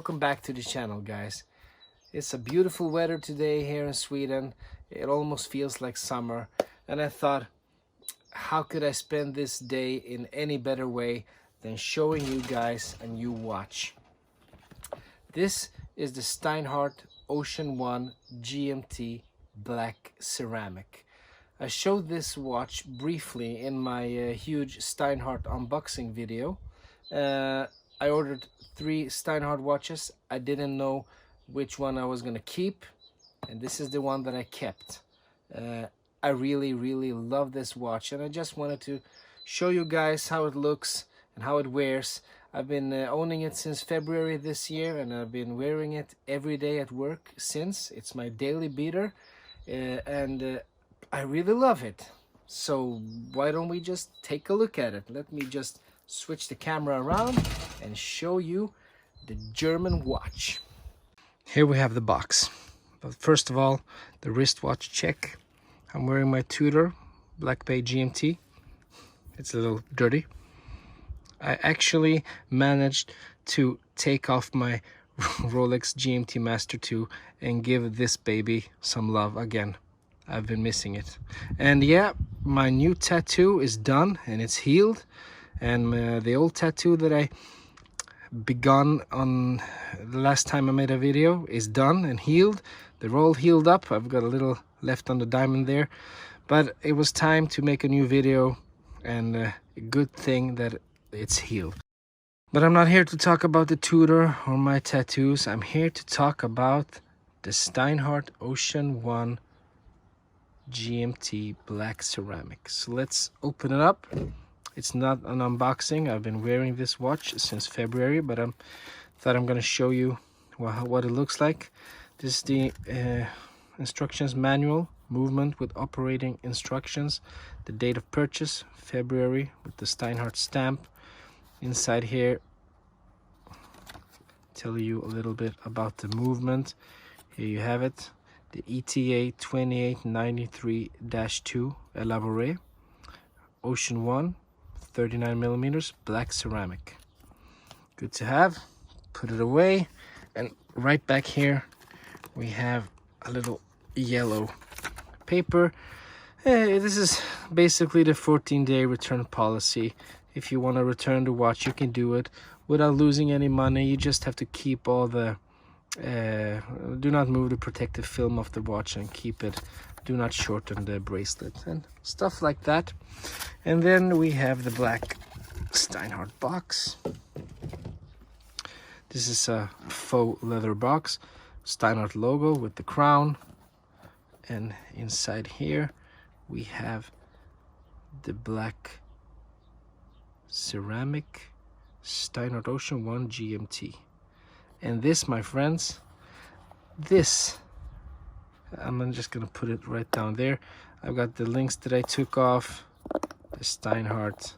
welcome back to the channel, guys. It's a beautiful weather today here in Sweden. It almost feels like summer, and I thought, how could I spend this day in any better way than showing you guys a new watch. This is the Steinhart Ocean One GMT black ceramic. I showed this watch briefly in my huge Steinhardt unboxing video. I ordered 3 Steinhardt watches. I didn't know which one I was gonna keep, and this is the one that I kept. I really love this watch, and I just wanted to show you guys how it looks and how it wears. I've been owning it since February this year, and I've been wearing it every day at work since. It's my daily beater, and I really love it. So why don't we just take a look at it? Let me just switch the camera around and show you the German watch. Here we have the box. But first of all, the wristwatch check. I'm wearing my Tudor Black Bay GMT. It's a little dirty. I actually managed to take off my Rolex GMT Master 2 and give this baby some love again. I've been missing it. And yeah, my new tattoo is done and it's healed. And the old tattoo that I begun on the last time I made a video is done and healed. They're all healed up. I've got a little left on the diamond there. But it was time to make a new video, and a good thing that it's healed. But I'm not here to talk about the Tudor or my tattoos. I'm here to talk about the Steinhart Ocean One GMT black ceramic. So let's open it up. It's not an unboxing. I've been wearing this watch since February, but I thought I'm going to show you what it looks like. This is the instructions manual, movement with operating instructions, the date of purchase, February, with the Steinhardt stamp. Inside here, tell you a little bit about the movement. Here you have it, the ETA 2893-2 Elaboré Ocean One 39mm black ceramic. Good to have. Put it away, and right back here we have a little yellow paper. This is basically the 14-day return policy. If you want to return the watch, you can do it without losing any money. You just have to keep all the do not move the protective film off the watch and keep it. Do not shorten the bracelet and stuff like that. And then we have the black Steinhardt box. This is a faux leather box, Steinhardt logo with the crown. And inside here we have the black ceramic Steinhart Ocean One GMT. And this, my friends, this, I'm just gonna put it right down there. I've got the links that I took off the Steinhardt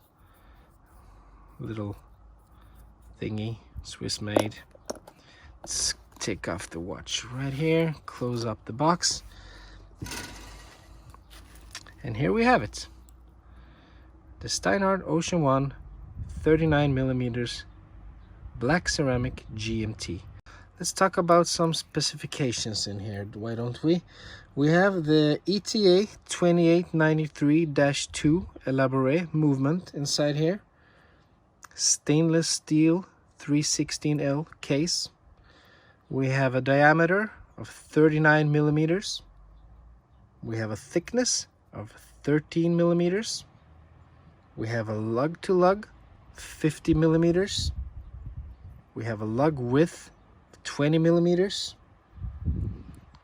little thingy, Swiss made. Let's take off the watch right here, close up the box, and here we have it, the Steinhart Ocean One 39mm black ceramic GMT. Let's talk about some specifications in here, why don't we? We have the ETA 2893-2 Elaboré movement inside here, stainless steel 316L case. We have a diameter of 39mm. We have a thickness of 13mm. We have a lug to lug 50mm. We have a lug width 20mm.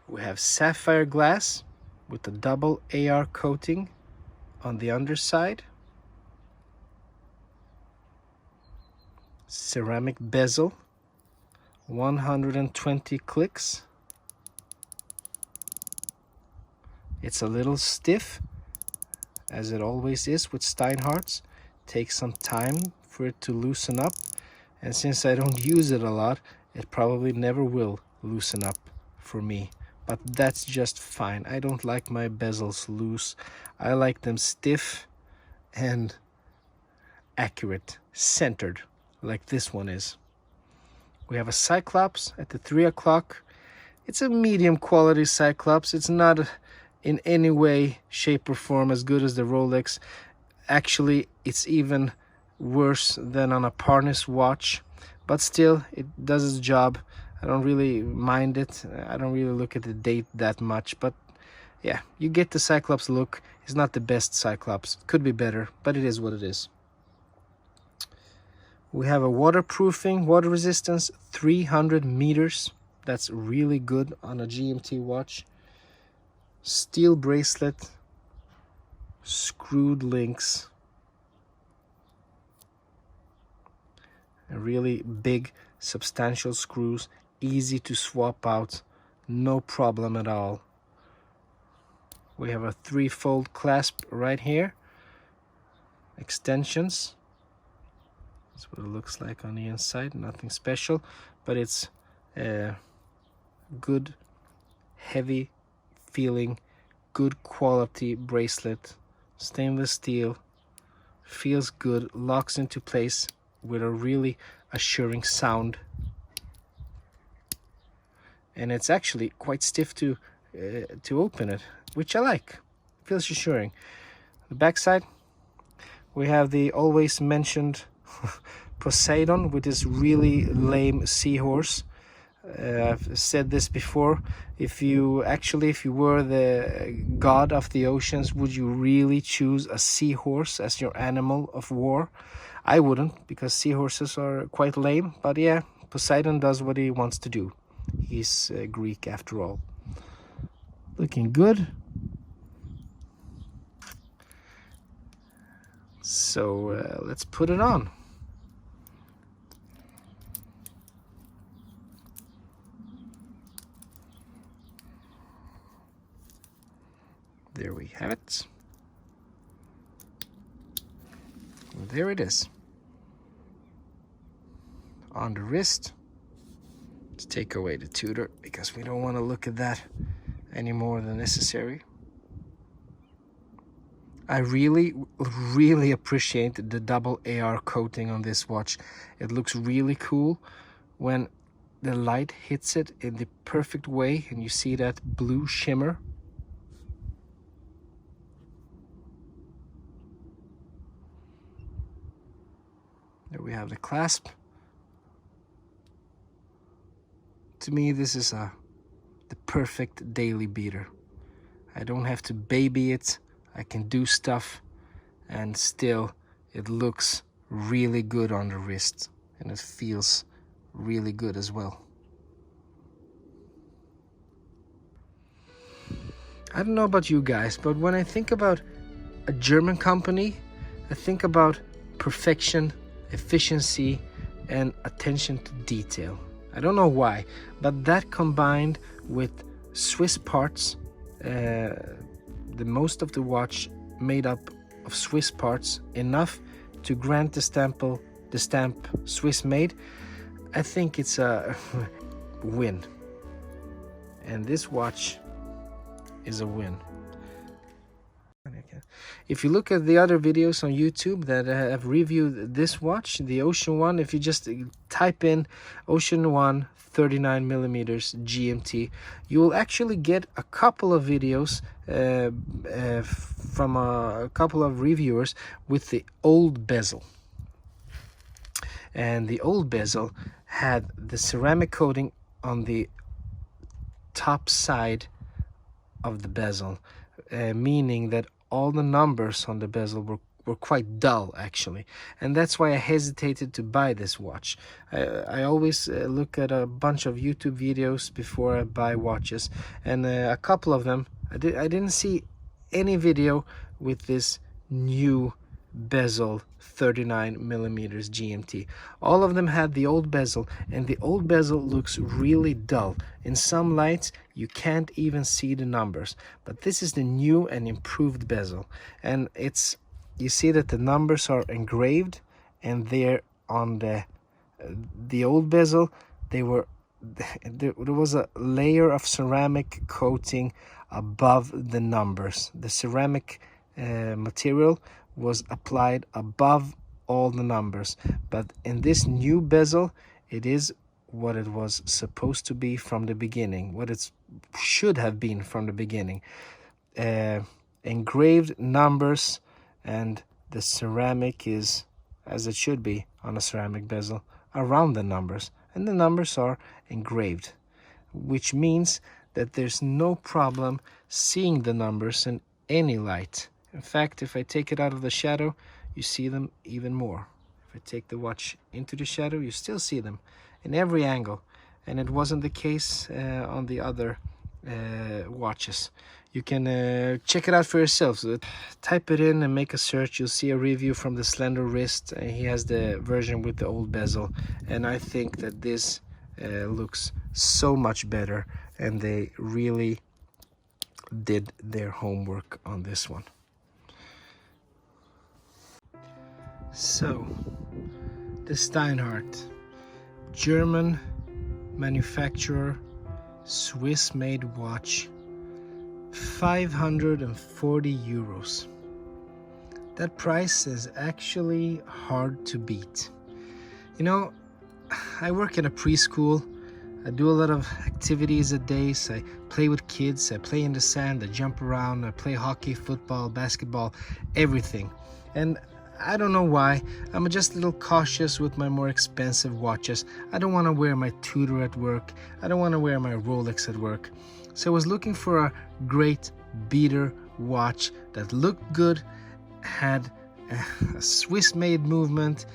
We have sapphire glass with a double AR coating on the underside. Ceramic bezel, 120 clicks. It's a little stiff, as it always is with Steinhardts. Takes some time for it to loosen up, and since I don't use it a lot, it probably never will loosen up for me. But that's just fine. I don't like my bezels loose. I like them stiff and accurate, centered, like this one is. We have a Cyclops at the 3 o'clock. It's a medium quality Cyclops. It's not in any way, shape or form as good as the Rolex. Actually, it's even worse than on a Parnis watch, but still it does its job. I don't really mind it. I don't really look at the date that much, but yeah, you get the Cyclops look. It's not the best Cyclops. It could be better, but it is what it is. We have a waterproofing, water resistance, 300 meters. That's really good on a GMT watch. Steel bracelet, screwed links, really big, substantial screws, easy to swap out, no problem at all. We have a 3-fold clasp right here, extensions. That's what it looks like on the inside. Nothing special, but it's a good, heavy feeling, good quality bracelet. Stainless steel, feels good, locks into place with a really assuring sound. And it's actually quite stiff to open it, which I like. Feels assuring. The backside, we have the always mentioned Poseidon with this really lame seahorse. I've said this before. If you were the god of the oceans, would you really choose a seahorse as your animal of war? I wouldn't, because seahorses are quite lame. But yeah, Poseidon does what he wants to do. He's Greek after all. Looking good. So let's put it on. There we have it. There it is. On the wrist. Let's take away the Tudor because we don't want to look at that any more than necessary. I really appreciate the double AR coating on this watch. It looks really cool when the light hits it in the perfect way and you see that blue shimmer. There we have the clasp. To me, this is the perfect daily beater. I don't have to baby it. I can do stuff and still it looks really good on the wrist and it feels really good as well. I don't know about you guys, but when I think about a German company, I think about perfection, efficiency, and attention to detail. I don't know why, but that combined with Swiss parts, the most of the watch made up of Swiss parts, enough to grant the stamp Swiss made, I think it's a win. And this watch is a win. If you look at the other videos on YouTube that have reviewed this watch, the Ocean One, if you just type in Ocean One 39mm GMT, you will actually get a couple of videos from a couple of reviewers with the old bezel. And the old bezel had the ceramic coating on the top side of the bezel, meaning that all the numbers on the bezel were quite dull actually, and that's why I hesitated to buy this watch. I always look at a bunch of YouTube videos before I buy watches, and a couple of them I didn't see any video with this new bezel 39mm GMT. All of them had the old bezel, and the old bezel looks really dull. In some lights you can't even see the numbers, but this is the new and improved bezel, and you see that the numbers are engraved, and they're on the old bezel. There was a layer of ceramic coating above the numbers. The ceramic material was applied above all the numbers, but in this new bezel it is what it was supposed to be from the beginning, what it should have been from the beginning. Engraved numbers, and the ceramic is as it should be on a ceramic bezel around the numbers, and the numbers are engraved, which means that there's no problem seeing the numbers in any light. In fact, if I take it out of the shadow, you see them even more. If I take the watch into the shadow, you still see them in every angle, and it wasn't the case on the other watches. You can check it out for yourself. So type it in and make a search. You'll see a review from the Slender Wrist. He has the version with the old bezel, and I think that this looks so much better, and they really did their homework on this one. So the Steinhardt, German manufacturer, Swiss made watch, 540 euros. That price is actually hard to beat. You know, I work in a preschool. I do a lot of activities at days. I play with kids, I play in the sand, I jump around, I play hockey, football, basketball, everything. And I don't know why, I'm just a little cautious with my more expensive watches. I don't want to wear my Tudor at work. I don't want to wear my Rolex at work. So I was looking for a great beater watch that looked good, had a Swiss-made movement.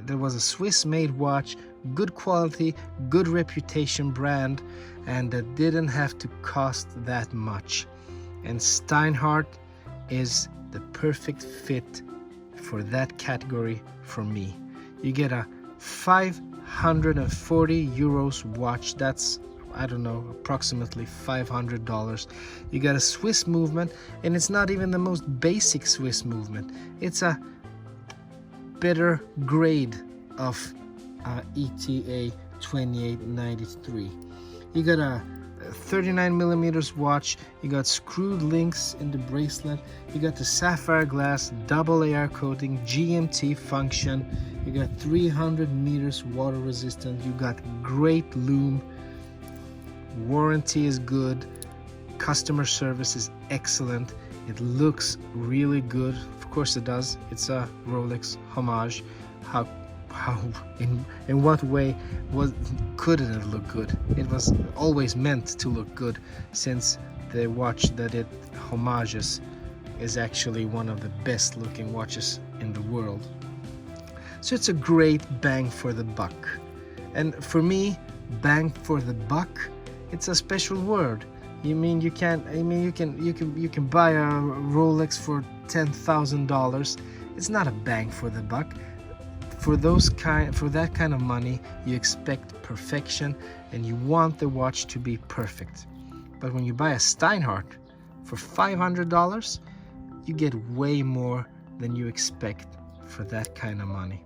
There was a Swiss-made watch, good quality, good reputation brand, and that didn't have to cost that much. And Steinhardt is the perfect fit for that category for me. You get a 540 euros watch. That's, I don't know, approximately $500. You got a Swiss movement, and it's not even the most basic Swiss movement. It's a better grade of ETA 2893. You got a 39 millimeters watch. You got screwed links in the bracelet. You got the sapphire glass, double AR coating, GMT function. You got 300 meters water resistant. You got great lume. Warranty is good. Customer service is excellent. It looks really good. Of course it does. It's a Rolex homage. How in what way couldn't it look good? It was always meant to look good, since the watch that it homages is actually one of the best looking watches in the world. So it's a great bang for the buck. And for me, bang for the buck, it's a special word. You mean you can buy a Rolex for $10,000. It's not a bang for the buck. For that kind of money, you expect perfection and you want the watch to be perfect. But when you buy a Steinhardt for $500, you get way more than you expect for that kind of money.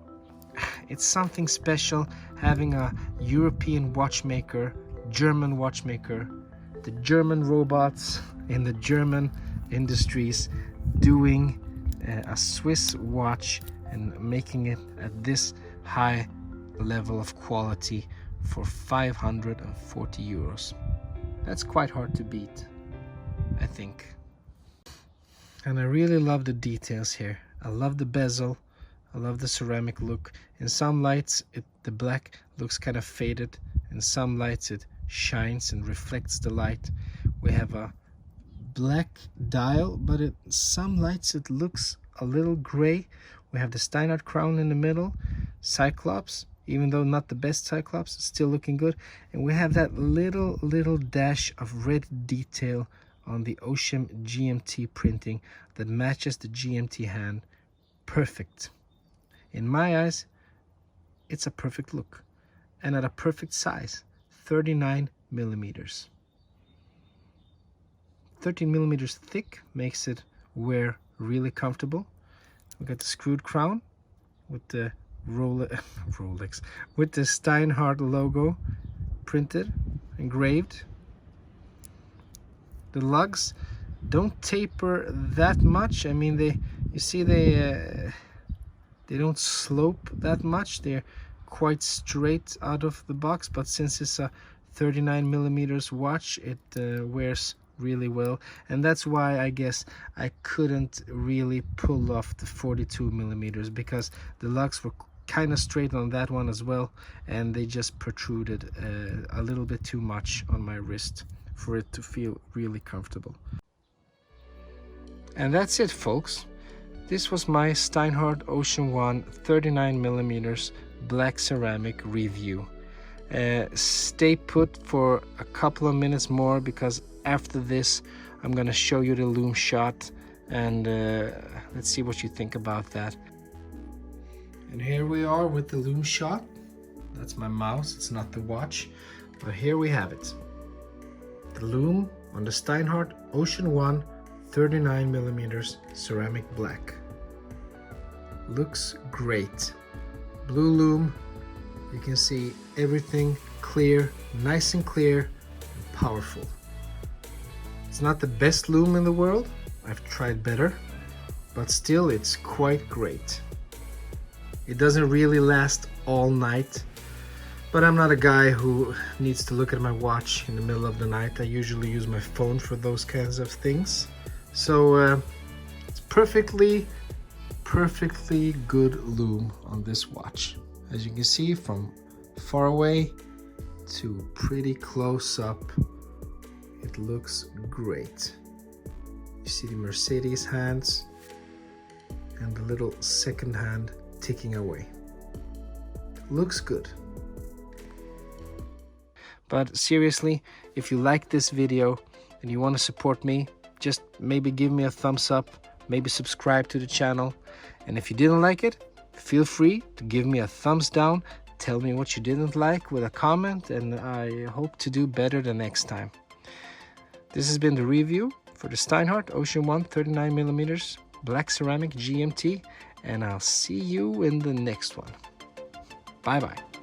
It's something special having a European watchmaker, German watchmaker, the German robots in the German industries doing a Swiss watch and making it at this high level of quality for 540 euros. That's quite hard to beat, I think. And I really love the details here. I love the bezel. I love the ceramic look. In some lights, the black looks kind of faded. In some lights, it shines and reflects the light. We have a black dial, but in some lights it looks a little gray. We have the Steinhardt crown in the middle, Cyclops, even though not the best Cyclops, still looking good. And we have that little dash of red detail on the Ocean GMT printing that matches the GMT hand. Perfect. In my eyes, it's a perfect look, and at a perfect size, 39 millimeters. 13 millimeters thick makes it wear really comfortable. We got the screwed crown with the Rolex, with the Steinhardt logo printed, engraved. The lugs don't taper that much. I mean, they don't slope that much. They're quite straight out of the box, but since it's a 39 millimeters watch, it wears really well, and that's why I guess I couldn't really pull off the 42 millimeters, because the lugs were kind of straight on that one as well, and they just protruded a little bit too much on my wrist for it to feel really comfortable. And that's it, folks. This was my Steinhart Ocean One 39 millimeters black ceramic review. Stay put for a couple of minutes more, because after this I'm gonna show you the Lume shot, and let's see what you think about that. And here we are with the Lume shot. That's my mouse, it's not the watch, but here we have it. The Lume on the Steinhart Ocean One 39 millimeters ceramic black. Looks great. Blue Lume. You can see everything clear, nice and clear, and powerful. It's not the best Lume in the world, I've tried better, but still it's quite great. It doesn't really last all night, but I'm not a guy who needs to look at my watch in the middle of the night. I usually use my phone for those kinds of things. So it's perfectly good Lume on this watch. As you can see, from far away to pretty close up, it looks great. You see the Mercedes hands and the little second hand ticking away. Looks good. But seriously, if you like this video and you want to support me, just maybe give me a thumbs up, maybe subscribe to the channel. And if you didn't like it, feel free to give me a thumbs down. Tell me what you didn't like with a comment, and I hope to do better the next time. This has been the review for the Steinhart Ocean One 39 millimeters black ceramic GMT, and I'll see you in the next one. Bye bye.